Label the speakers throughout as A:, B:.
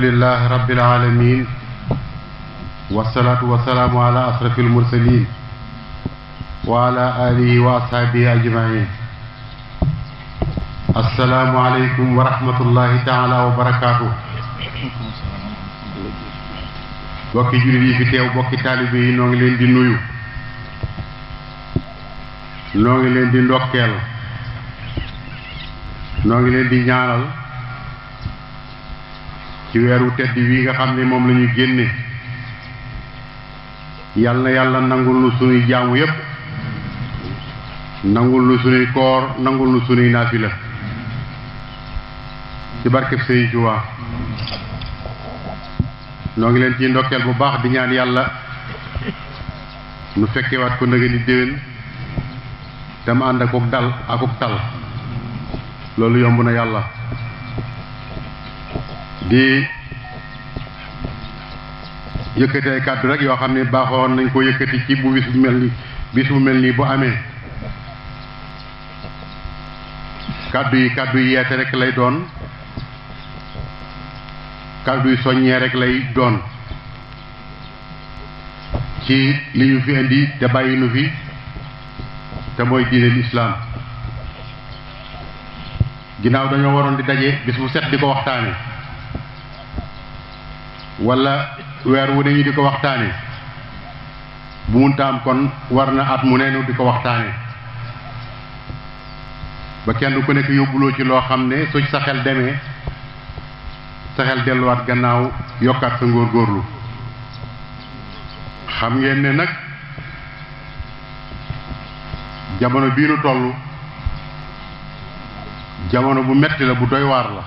A: لله رب العالمين والصلاة والسلام على أشرف المرسلين وعلى آله وأصحابه أجمعين. السلام عليكم ورحمة الله تعالى وبركاته. bokki jullit yi fi teew bokki taalibe yi noo ngi leen di nuyu, noo ngi leen di ndokkeel, noo ngi leen di ñaanal ci weeru tedd wi nga xam ne moom la ñu génne. yal na yàlla nangul nu sunuy jaamu yépp, nangul nu sunuy koor, nangul nu sunuy naafila ci barkeb Sëriñ Tuubaa. noo ngi leen ci ndokkeel bu baax di ñaan yàlla nu fekkewaat ko ndëgë ni déwén tam ànd ak dal akuk tal, loolu yomb na yàlla. di yëkkati ay kàddu rek yoo xam ne baaxoon nañ ko yëkkati ci bu bis bu mel nii bu amee. kàddu yi yeete rek lay doon, kàddu yi soññee rek lay doon ci li ñu fi indi te bàyyi nu fi te mooy diine lislaam. ginnaaw dañoo waroon di daje bis bu set di ko waxtaane, wala weer wu ne ñu di ko waxtaane, bu munta am kon war na at mu neenu di ko waxtaane ba kenn ku nekk yóbbuloo ci loo xam ne su sa xel demee sa xel delluwaat gannaaw, yokkaat sa ngóorgóorlu. xam ngeen ne nag jamono bii nu toll jamono bu metti la, bu doy waar la.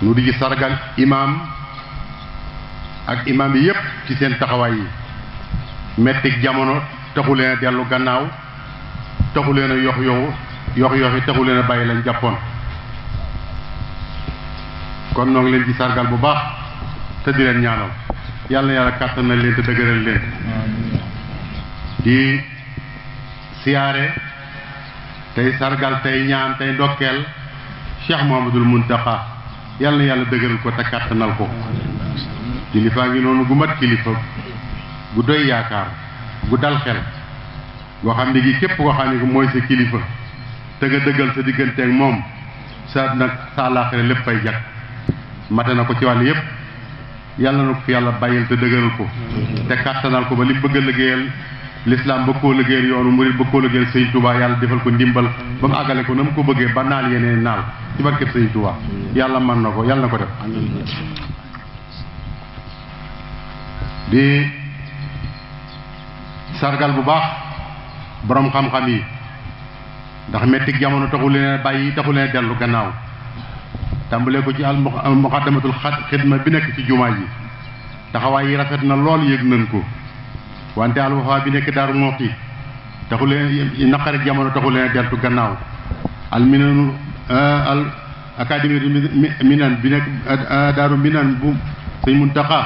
A: nu di ci sargal imaam ak imaam yi yépp ci seen taxawaay yi. mettik jamono taxu leen a dellu gannaaw, taxu leen a yox yi taxu leen a bàyyi lañ jàppoon. kon noo ngi leen ci sargal bu baax te di leen ñaanal yàlla na yàlla kàttan na leen te dëgëral leen. di siyaare tey sargal tey ñaan tey ndokkeel Cheikh Mouhamadoul Mountakha, yàlla na yàlla dëgëral ko te kàttanal ko. kilifaa ngi noonu gu mat kilifa, gu doy yaakaar, gu dal xel, goo xam ne gi képp koo xam ne mooy sa kilifa te nga dëggal sa digganteeg moom sa nag sa àllaaxira lépp fay jag. mate na ko ci wàll yépp, yàlla na ko fi yàlla bàyyil te dëgëral ko te kàttanal ko ba li bëgg a liggéeyal lislaam, bëgg koo liggéeyal yoonu murid, bëgg koo liggéeyal Sëriñ Tuubaa, yàlla defal ko ndimbal ba mu àggale ko na mu ko bëggee ba naal yeneen naal ci barkeb Sëriñ Tuubaa. yàlla mën na ko, yàlla na ko def. di sargal bu baax boroom xam-xam yi, ndax mettik jamono taxu leen bàyyi, taxu leen dellu gannaaw. tàmbalee ko ci al muqaddamatul xidma bi nekk ci jumaa ji, taxawaay yi rafet na lool, yëg nañ ko. wante al Wafa bi nekk Daaru Muxti taxu leen naqari jamono taxu leen deltu gannaaw. al minanu al académie minan bi nekk Daaru Minan bu Sëñ Muntaxa,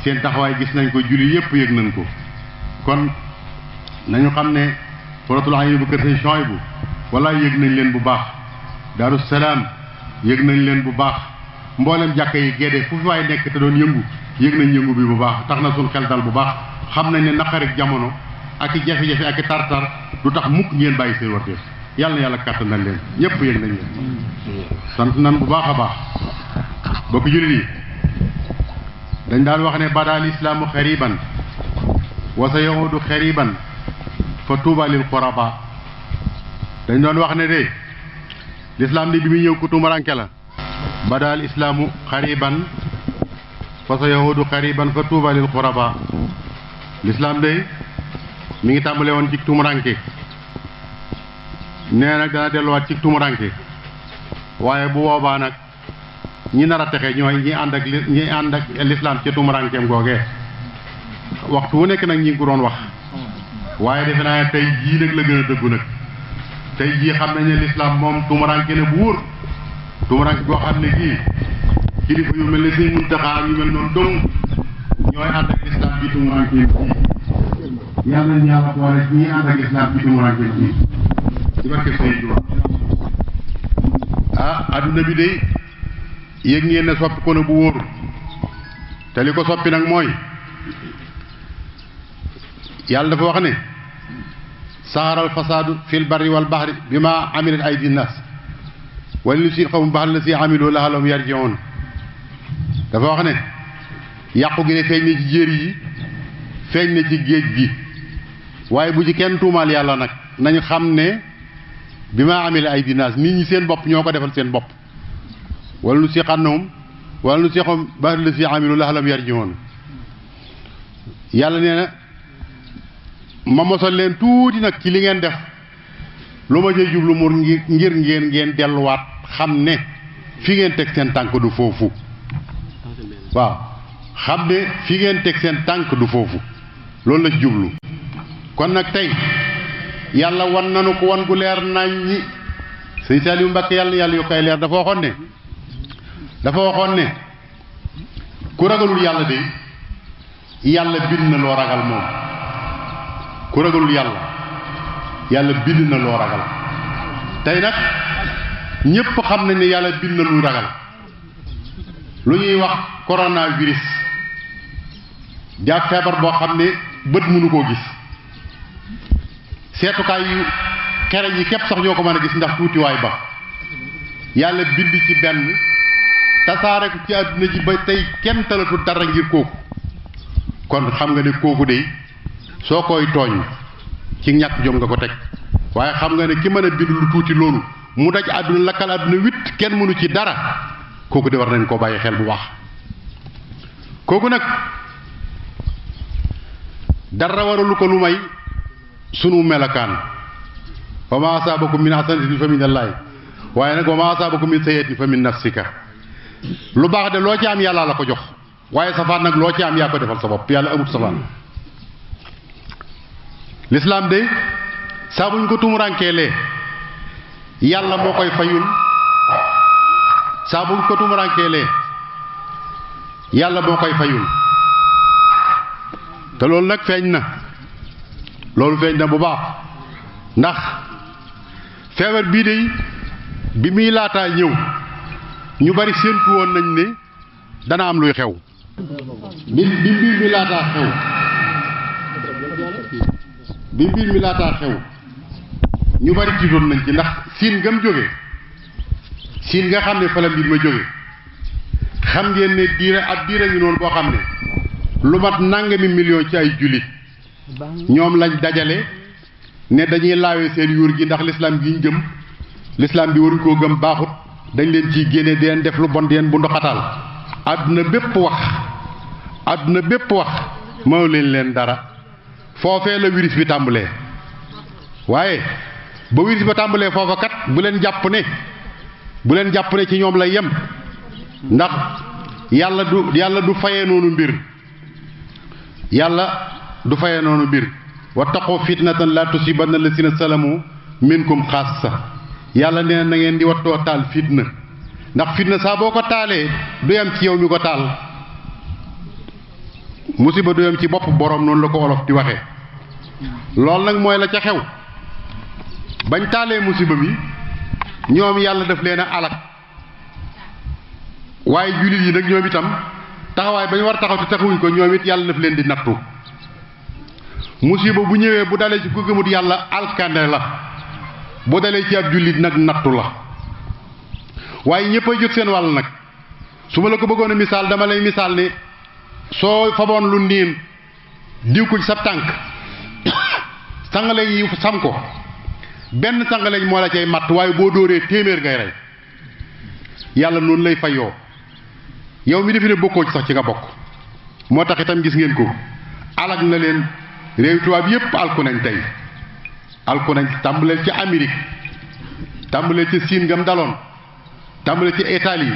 A: seen taxawaay gis nañ ko, julli yépp yëg nañ ko. kon nañu xam ne Faratul Ayni bu kër Sëñ Suhaybu wala yëg nañ leen bu baax. Daaru Salaam yëg nañ leen bu baax. mboolem jàkka yi gédde fu fi waay nekk te doon yëngu, yëg nañ yëngu bi bu baax. tax na suñ xel dal bu baax, xam nañ ne naqarik jamono ak i jafe-jafe ak i tartar du tax mukk ngeen bàyyi seen warteef. yàlla na yàlla kàttanal leen, ñëpp yëg nañ leen. sant nan bu baax a baax. bokk jullit yi, dañ daan wax ne badaal islaamu xariban wa sa yahudu xariban fa tuuba lil quraba. dañ doon wax ne de lislaam di bi muy ñëw ku tumuranke la. badaal islaamu xariban fa sa yahudu xariban fa tuuba lil quraba. lislaam de mi ngi tàmbale woon ci tumuranke, nee nag dana delluwaat ci tumuranke, waaye bu boobaa nag ñi nar a texe ñooy ñi ànd ak lislaam ca tumurankeem googee. waxtu wu nekk nag ñi ngi ko doon wax, waaye defe naa ne tey jii nag la gën a dëggu nag. tey jii xam nañ ne lislaam moom tumuranke ne bu wóor, tumuranke boo xam ne gii kilifa yu mel ne Sëñ Muntaxa yu mel noonu dong ñooy ànd ak lislaam bi tumuranke ji. yàlla nañu yàlla boole ñi ànd ak lislaam bi tumuranke ji ci barke Sëñ Tuubaa. adduna bi de yëg ngeen ne soppi ko na bu wóoru te li ko soppi nag mooy yàlla dafa wax ne saharal fasaadu fil barri wal bahri bima amilat aydi nas wala lu si xawm baax la si amilu la'allahum yarji'un dafa wax ne yàqu gi ne feeñ na ci jéeri yi feeñ na ci géej gi waaye bu ci kenn tuumaal yàlla nag nañ xam ne bi ma amee ay dinaas nit ñi seen bopp ñoo ko defal seen bopp wala lu si xannahum wala lu si xam ba la si amilu la'allahum yarji'un yàlla nee na ma mosal leen tuuti nag ci li ngeen def lu ma jëy jublu mu ngir ngeen delluwaat xam ne fi ngeen teg seen tànk du foofu waaw xam ne fi ngeen teg seen tànk du foofu loolu la ci jublu kon nag tey yàlla wan nanu ko wan gu leer nañ ñi sëñ Saliou Mbacké yàlla yokkay leer dafa waxoon ne ku ragalul yàlla de yàlla bind na loo ragal moom ku ragalul yàlla bind na loo ragal tey nag ñépp xam nañ ne yàlla bind na lu ragal lu ñuy wax coronavirus jàpp feebar boo xam ne bët mënu koo gis seetukaay yu xereñ yi képp sax ñoo ko mën a gis ndax tuutiwaay ba yàlla bind ci benn tasaare ko ci àdduna ji ba tey kenn talatu dara ngir kooku kon xam nga ne kooku de soo koy tooñ ci ñàkk jom nga ko teg waaye xam nga ne ki mën a bind lu tuuti loolu mu daj àdduna lakkal àdduna witt kenn mënu ci dara kooku de war nañ koo bàyyi xel bu baax kooku nag dara waralu ko lu may sunu melakaan wa ma asaabakum min hasanatin fa min allahi waaye nag wa ma asaabakum min sayyi'atin fa min nafsika lu baax de loo ci am yàlla la ko jox waaye safaan nag loo ci am yaa ko defal sa bopp yàlla amut safaan lislaam de saa buñ ko tumurankeelee yàlla moo koy fayul saa buñ ko tumurankeelee yàlla moo koy fayul te loolu nag feeñ na bu baax ndax feebar bii de bi muy laataa ñëw ñu bari séentu woon nañ ne dana am luy xew bi mbir mi laataa xew ñu bari tiitoon nañ ci ndax siin ngam jóge siin nga xam ne fa la mbir ma jóge xam ngeen ne diira ngi noonu boo xam ne lu mat nangami million ci ay jullit ñoom lañ dajale ne dañuy laawee seen yuur gi ndax lislaam gi ñu jëm lislaam bi waruñ koo gëm baaxut dañ leen ciy génne di leen def lu bon di leen bu ndoxataal àdduna bépp wax moo leen dara foofee la virus bi tàmbalee waaye ba virus ba tàmbalee foofa kat bu leen jàpp ne ci ñoom lay yem ndax yàlla du fayee noonu mbir wattaqu fitnatan la tusibanna alladhina zalamu minkum xaassa yàlla nee na ngeen di wattoo taal fitna ndax fitna saa boo ko taalee du yem ci yow mi ko taal musiba du yem ci bopp boroom noonu la ko olof di waxee loolu nag mooy la ca xew bañ taalee musiba mi ñoom yàlla daf leen a alak waaye jullit yi nag ñoom itam taxawaay bañ war taxaw te taxawuñ ko ñoom it yàlla daf leen di nattu musiba bu ñëwee bu dalee ci ku gëmut yàlla alkande la bu dalee ci ab jullit nag nattu la waaye ñëpp ay jot seen wàll nag su ma la ko bëggoon a misaal dama lay misaal ne soo faboon lu niin diw ko ci sa tànk sangaleñ yi sam ko benn sangaleñ moo la cay matt waaye boo dóoree téeméer ngay rey yàlla noonu lay fayoo yow mi defe ne bokkoo ci sax ci nga bokk moo tax itam gis ngeen ko alag na leen réew tubaab yépp alku nañ tey alku nañ tàmbaleel ci Amérique tàmbaleel ci Siin ngam daloon tàmbaleel ci Italie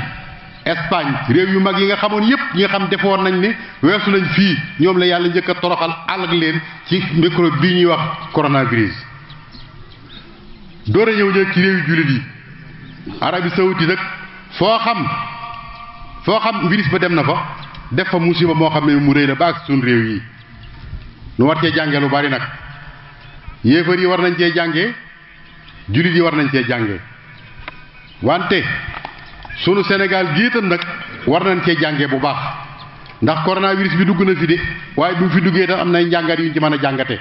A: Espagne réew yu mag yi nga xamoon yépp ñi nga xam defoon nañ ne weesu nañ fii ñoom la yàlla njëkk a toroxal alag leen ci microbe bii ñuy wax coronavirus door a ñëw ñëw ci réew yu jullit yi Arabie Saoudite nag foo xam virus ba dem na fa def fa musiba moo xam ne mu rëy la ba ak suñ réew yi nu war cee jànge lu bari nag yéefar yi war nañ cee jànge jullit yi war nañ cee jànge wante sunu Sénégal gii itam nag war nañ cee jàngee bu baax ndax coronavirus bi dugg na fi de waaye bi mu fi duggee tam am nay njàngat yu ñu ci mën a jàngate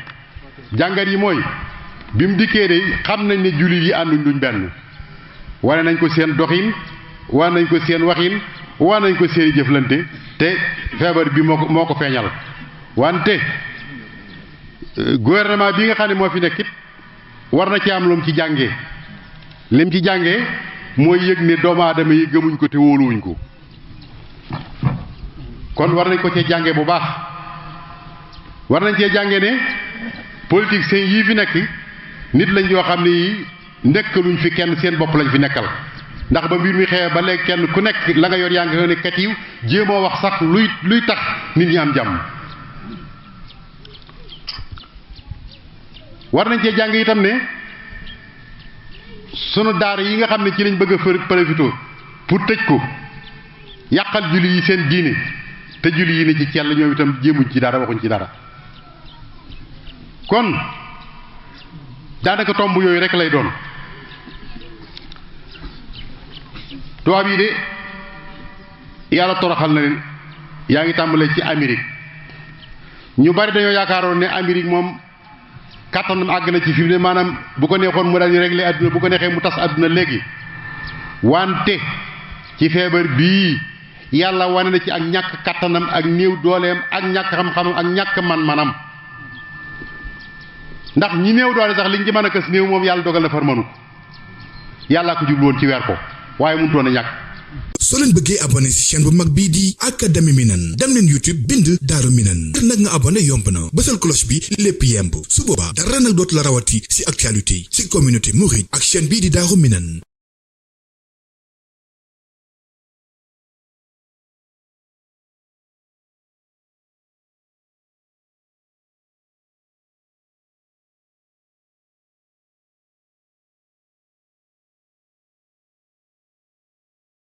A: jàngat yi mooy bi mu dikkee de xam nañ ne jullit yi ànduñ duñ benn wane nañ ko seen doxin wane nañ ko seen waxin wane nañ ko seen jëflante te feebar bi moo ko feeñal wante gouvernement bi nga xam ne moo fi nekk it war na ci am lu mu ci jàngee lim ci jàngee mooy yëg ne doomu aadama yi gëmuñ ko te wóoluwuñ ko kon war nañ ko cee jàngee bu baax war nañ cee jàngee ne politiciens yii fi nekk nit lañ yoo xam ne yi nekkaluñ fi kenn seen bopp lañ fi nekkal ndax ba mbir mi xewee ba léegi kenn ku nekk la nga yor yaa nga ne katiw jéemoo wax sax luy tax nit ñi am jàmm war nañ cee jàng itam ne sunu daara yi nga xam ne ci lañ bëgg a profité pour tëj ko yàqal julli yi seen diine te julli yi ne ci cell ñoom itam jéemuñ ci dara waxuñ ci dara kon daanaka tomb yooyu rek lay doon tubaab yi de yàlla toroxal na leen yaa ngi tàmbalee ci Amérique ñu bari dañoo yaakaaroon ne Amérique moom kàttanam àgg na ci fi mu ne maanaam bu ko neexoon mu daal di régler àdduna bu ko neexee mu tas àdduna léegi wante ci feebar bii yàlla wane na ci ak ñàkk kàttanam ak néew dooleem ak ñàkk xam-xamam ak ñàkk man-manam ndax ñi néew doole sax liñ ci mën a kës néew moom yàlla dogal na far mënu ko yàllaa ko jublu woon ci weer ko waaye mënutoon a ñàkk.
B: soo leen bëggee abonné ci chaîne bu mag bii di Académie Minane dem leen YouTube bind Daaru Minane ngir nag nga abonné yomb na bësal cloche bi lépp yemb su boobaa dara nag dootu la rawati ci actualité ci communauté mouride ak chaîne bii di Daaru Minane.